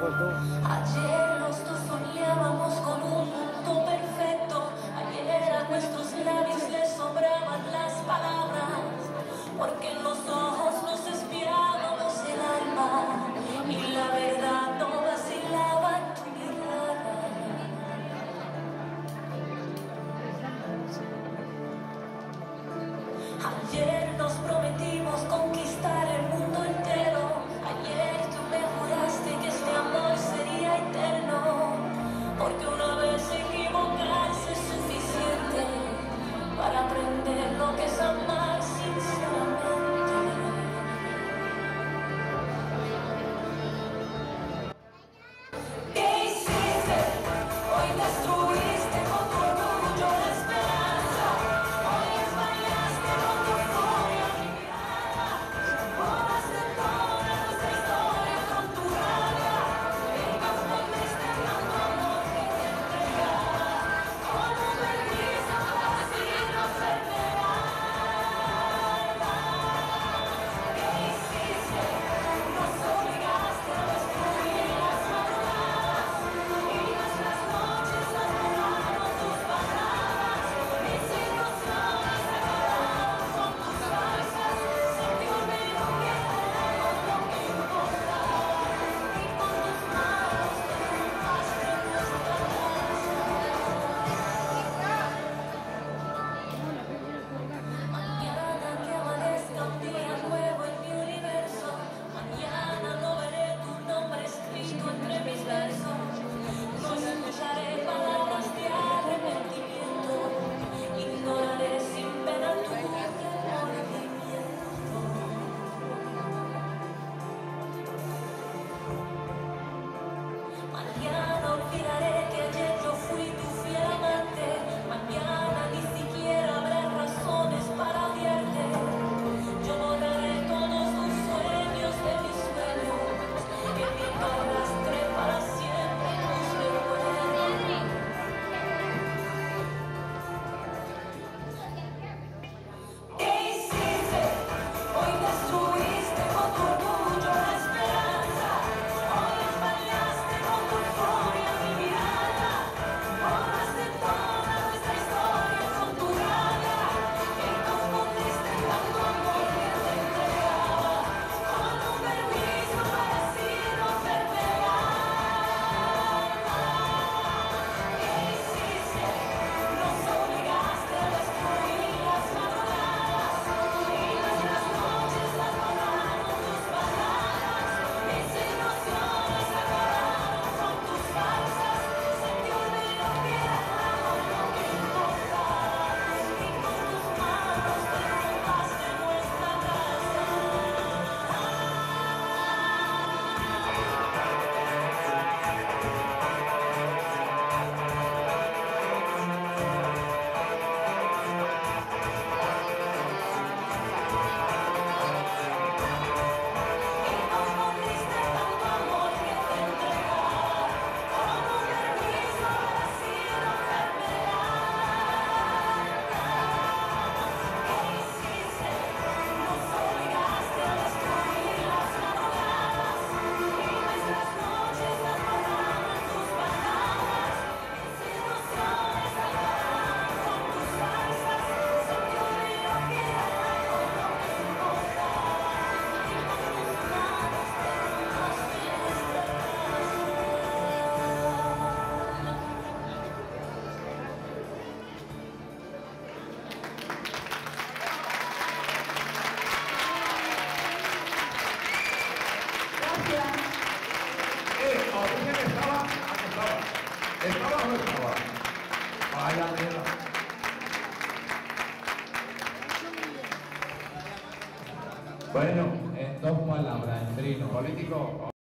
Ayer los dos soñábamos con un mundo perfecto. Ayer a nuestros labios les sobraban las palabras, porque en los ojos nos espiábamos el alma y la verdad no vacilaba en tu mirada. Ayer nos prometimos conquistar el mundo entero. Ayer tú me juraste que este amor sería eterno, porque una vez equivocarse es suficiente para aprender lo que es amar sinceramente. ¿Qué hiciste? Hoy destruiste con tu orgullo la esperanza. Hoy desmayaste con tu furia mi mirada. Borraste toda nuestra historia con tu rabia. Y confundiste tanto amor que te entregaba con un permiso para así no perderá. ¿Qué hiciste? Nos obligaste a destruir las madrugadas y nuestras noches las borraron tus palabras. Mis ilusiones se acabaron con tus falsas. Se te olvidó que era lo que importaba y con tus manos derrumbaste nuestra casa. Mañana que amanezca un día nuevo en mi universo. Mañana no veré tu nombre escrito entre mis versos. No escucharé palabras de arrepentimiento. Ignoraré sin pena tu remordimiento. Mañana olvidaré que ayer yo fui tu fiel amante. Mañana ni siquiera habrá razones para odiarte. Yo borraré todos tus sueños de mis sueños. Que el viento arrastre para siempre tus recuerdos. ¿Qué hiciste? Hoy destruiste con tu orgullo la esperanza. Hoy desmayaste con tu furia mi mirada. Borraste toda nuestra historia con tu rabia. Y confundiste tanto amor que te entregaba con un permiso para así no perderá. ¿Qué hiciste? Nos obligaste a destruir las madrugadas y nuestras noches las borraron tus palabras. Mis ilusiones se acabaron con tus falsas. Se te olvidó que era el amor lo que importaba y con tus manos derrumbaste nuestra casa. Y confundiste tanto amor que te entregaba con un permiso para así no perderá. ¿Qué hiciste? Nos obligaste a destruir las madrugadas y nuestras noches las borraron tus palabras. Mis ilusiones se acabaron con tus falsas. Se te olvidó que era el amor lo que importaba y con tus manos derrumbaste nuestra casa. ¿Origen estaba? ¿Estaba o no estaba? Vaya, mira. Bueno, en dos palabras, en trino, político.